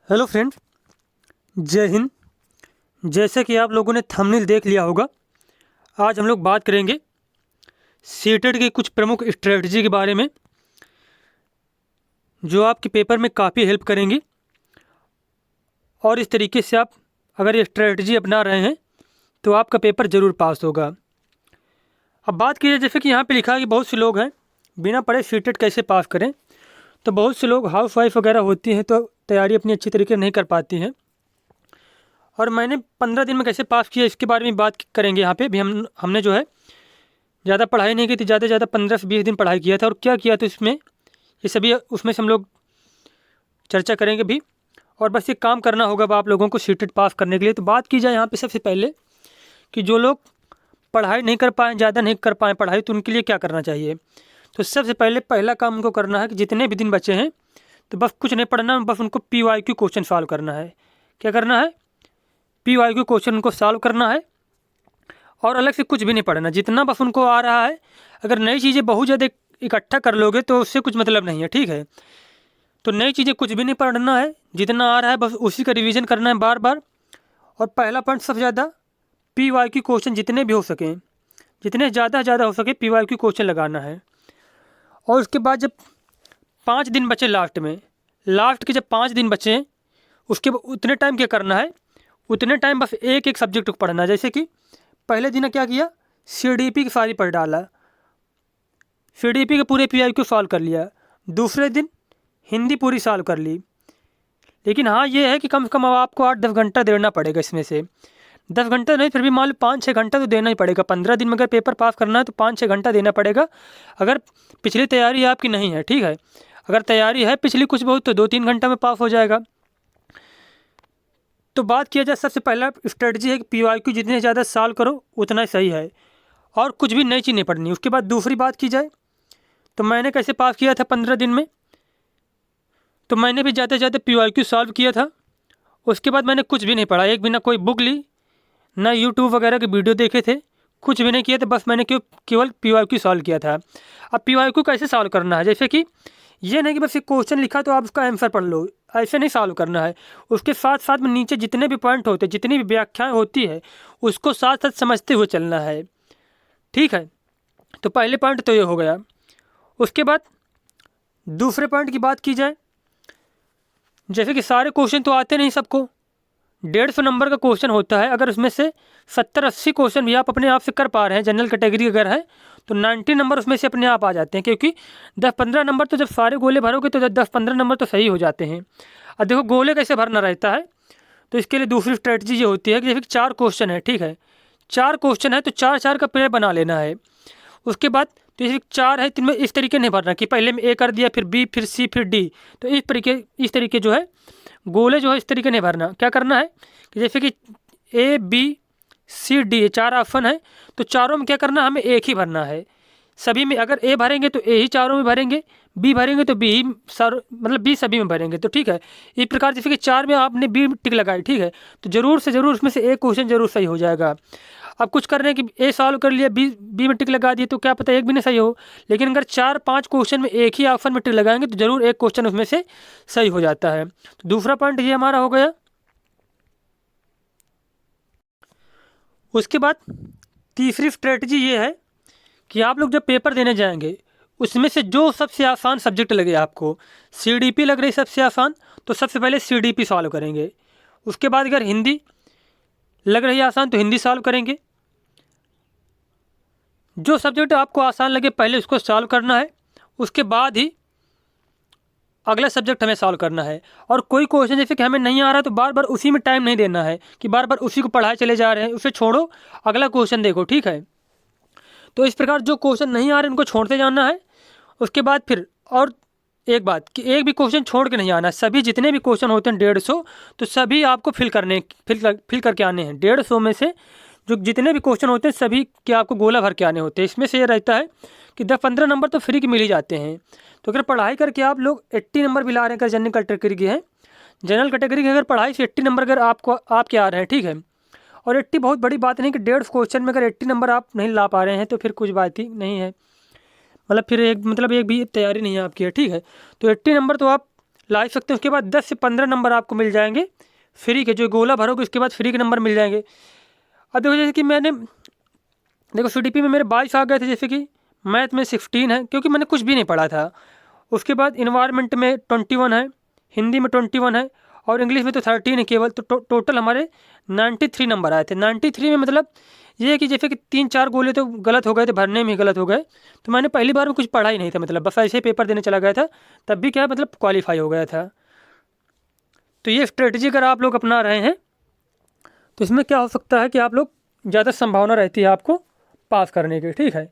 Hello friends, जय हिंद। जैसे कि आप लोगों ने थंबनेल देख लिया होगा, आज हम लोग बात करेंगे सीटेट की कुछ प्रमुख स्ट्रेटजी के बारे में जो आपके पेपर में काफ़ी हेल्प करेंगी। और इस तरीके से आप अगर ये स्ट्रेटजी अपना रहे हैं तो आपका पेपर ज़रूर पास होगा। अब बात की जाए, जैसे कि यहाँ पे लिखा है कि बहुत से लोग हैं बिना पढ़े सीटेट कैसे पास करें। तो बहुत से लोग हाउस वाइफ वगैरह होती हैं तो तैयारी अपनी अच्छी तरीके से नहीं कर पाती हैं। और मैंने 15 दिन में कैसे पास किया इसके बारे में बात करेंगे। यहाँ पे भी हमने जो है ज़्यादा पढ़ाई नहीं की थी, ज़्यादा से ज़्यादा 15 से 20 दिन पढ़ाई किया था। और क्या किया था इसमें, ये सभी उसमें से हम लोग चर्चा करेंगे भी। और बस ये काम करना होगा अब आप लोगों को सीटेट पास करने के लिए। तो बात की जाए यहाँ पे सबसे पहले कि जो लोग पढ़ाई नहीं कर पाएँ, ज़्यादा नहीं कर पाएँ पढ़ाई, तो उनके लिए क्या करना चाहिए। तो सबसे पहले पहला काम उनको करना है कि जितने भी दिन बचे हैं तो बस कुछ नहीं पढ़ना, बस उनको PYQ क्वेश्चन सॉल्व करना है। क्या करना है? PYQ क्वेश्चन उनको सॉल्व करना है और अलग से कुछ भी नहीं पढ़ना, जितना बस उनको आ रहा है। अगर नई चीज़ें बहुत ज़्यादा इकट्ठा कर लोगे तो उससे कुछ मतलब नहीं है, ठीक है। तो नई चीज़ें कुछ भी नहीं पढ़ना है, जितना आ रहा है बस उसी का रिवीजन करना है बार बार। और पहला पॉइंट, सबसे ज़्यादा PYQ क्वेश्चन जितने भी हो सकें, जितने ज़्यादा हो सके PYQ क्वेश्चन लगाना है। और उसके बाद जब 5 दिन बचे लास्ट के जब 5 दिन बचे, उसके उतने टाइम क्या करना है, उतने टाइम बस एक एक सब्जेक्ट को पढ़ना है। जैसे कि पहले दिन क्या किया, CDP की सारी पढ़ डाला, CDP के पूरे PYQ सॉल्व कर लिया। दूसरे दिन हिंदी पूरी सॉल्व कर ली। लेकिन हाँ, ये है कि कम से कम अब आपको 8-10 घंटा देना पड़ेगा। इसमें से 10 घंटा नहीं, फिर भी मान लो 5-6 घंटा तो देना ही पड़ेगा। 15 दिन में अगर पेपर पास करना है तो 5-6 घंटा देना पड़ेगा, अगर पिछली तैयारी आपकी नहीं है, ठीक है। अगर तैयारी है पिछली कुछ बहुत तो 2-3 घंटा में पास हो जाएगा। तो बात किया जाए, सबसे पहला स्ट्रेटजी है कि PYQ जितने ज़्यादा सॉल्व करो उतना ही सही है, और कुछ भी नई चीज़ नहीं पढ़नी। उसके बाद दूसरी बात की जाए तो मैंने कैसे पास किया था 15 दिन में। तो मैंने भी ज़्यादा से ज़्यादा PYQ सॉल्व किया था। उसके बाद मैंने कुछ भी नहीं पढ़ा, एक भी ना कोई बुक ली, ना यूट्यूब वगैरह के वीडियो देखे थे, कुछ भी नहीं किया था। बस मैंने केवल PYQ सॉल्व किया था। अब PYQ कैसे सॉल्व करना है, जैसे कि ये नहीं कि बस एक क्वेश्चन लिखा तो आप उसका आंसर पढ़ लो, ऐसे नहीं सॉल्व करना है। उसके साथ साथ में नीचे जितने भी पॉइंट होते हैं, जितनी भी व्याख्याएं होती है, उसको साथ साथ समझते हुए चलना है, ठीक है। तो पहले पॉइंट तो ये हो गया। उसके बाद दूसरे पॉइंट की बात की जाए, जैसे कि सारे क्वेश्चन तो आते नहीं सबको, 150 नंबर का क्वेश्चन होता है। अगर उसमें से 70-80 क्वेश्चन भी आप अपने आप से कर पा रहे हैं, जनरल कैटेगरी अगर है, तो 90 नंबर उसमें से अपने आप आ जाते हैं। क्योंकि 10-15 नंबर तो जब सारे गोले भरोगे तो 10-15 नंबर तो सही हो जाते हैं। अब देखो गोले कैसे भरना रहता है, तो इसके लिए दूसरी स्ट्रेटजी ये होती है कि जैसे कि 4 क्वेश्चन है, ठीक है, 4 क्वेश्चन है तो 4-4 का पेड़ बना लेना है। उसके बाद तो जैसे 4 है तो इनमें इस तरीके नहीं भरना कि पहले में A कर दिया, फिर B, फिर C, फिर D। तो इस तरीके जो है गोले जो है इस तरीके नहीं भरना। क्या करना है कि जैसे कि A, B, C, D 4 option है, तो चारों में क्या करना है, हमें एक ही भरना है। सभी में अगर A भरेंगे तो A ही चारों में भरेंगे, B भरेंगे तो B ही मतलब B सभी में भरेंगे, तो ठीक है। इस प्रकार जैसे कि 4 में आपने B टिक लगाई, ठीक है, तो ज़रूर से ज़रूर उसमें से एक क्वेश्चन जरूर सही हो जाएगा। अब कुछ कर रहे हैं कि A सॉल्व कर लिया, B में टिक लगा दिए, तो क्या पता एक भी नहीं सही हो। लेकिन अगर 4-5 क्वेश्चन में एक ही ऑप्शन में टिक लगाएंगे तो ज़रूर एक क्वेश्चन उसमें से सही हो जाता है। तो दूसरा पॉइंट ये हमारा हो गया। उसके बाद तीसरी स्ट्रेटजी ये है कि आप लोग जब पेपर देने जाएंगे उसमें से जो सबसे आसान सब्जेक्ट लगे आपको, CDP लग रही सबसे आसान, तो सबसे पहले CDP सॉल्व करेंगे। उसके बाद अगर हिंदी लग रही आसान तो हिंदी सॉल्व करेंगे। जो सब्जेक्ट आपको आसान लगे पहले उसको सॉल्व करना है, उसके बाद ही अगला सब्जेक्ट हमें सॉल्व करना है। और कोई क्वेश्चन जैसे कि हमें नहीं आ रहा तो बार बार उसी में टाइम नहीं देना है कि बार बार उसी को पढ़ाए चले जा रहे हैं, उसे छोड़ो, अगला क्वेश्चन देखो, ठीक है। तो इस प्रकार जो क्वेश्चन नहीं आ रहे उनको छोड़ते जाना है। उसके बाद फिर और एक बात कि एक भी क्वेश्चन छोड़ के नहीं आना, सभी जितने भी क्वेश्चन होते हैं 150, तो सभी आपको फिल करके आने हैं। 150 में से जो जितने भी क्वेश्चन होते हैं सभी के आपको गोला भर के आने होते हैं। इसमें से ये रहता है कि 10-15 नंबर तो फ्री के मिल ही जाते हैं। तो अगर पढ़ाई करके आप लोग 80 नंबर भी ला रहे हैं, अगर जनरल कैटेगरी के हैं, जनरल कैटेगरी की अगर पढ़ाई से 80 नंबर अगर आपके आ रहे हैं, ठीक है, और 80 बहुत बड़ी बात नहीं कि 150 क्वेश्चन में अगर 80 नंबर आप नहीं ला पा रहे हैं तो फिर कुछ बात ही नहीं है, मतलब फिर एक भी तैयारी नहीं है आपकी है, ठीक है। तो 80 नंबर तो आप ला सकते हैं। उसके बाद 10 से 15 नंबर आपको मिल जाएंगे फ्री के, जो गोला भरोगे उसके बाद फ्री के नंबर मिल जाएंगे। अब देखो जैसे कि मैंने देखो CDP में मेरे 22 आ गए थे, जैसे कि मैथ में 16 है क्योंकि मैंने कुछ भी नहीं पढ़ा था। उसके बाद इन्वायरमेंट में 21 है, हिंदी में 21 है और इंग्लिश में तो 13 है केवल। तो टोटल हमारे 93 नंबर आए थे। 93 में मतलब ये है कि जैसे कि 3-4 गोले तो गलत हो गए थे, भरने में ही गलत हो गए। तो मैंने पहली बार में कुछ पढ़ा ही नहीं था, मतलब बस ऐसे ही पेपर देने चला गया था, तब भी क्या मतलब क्वालिफाई हो गया था। तो ये स्ट्रेटजी अगर आप लोग अपना रहे हैं तो इसमें क्या हो सकता है कि आप लोग ज़्यादा संभावना रहती है आपको पास करने की। ठीक है,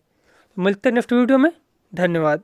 मिलते हैं नेक्स्ट वीडियो में। धन्यवाद।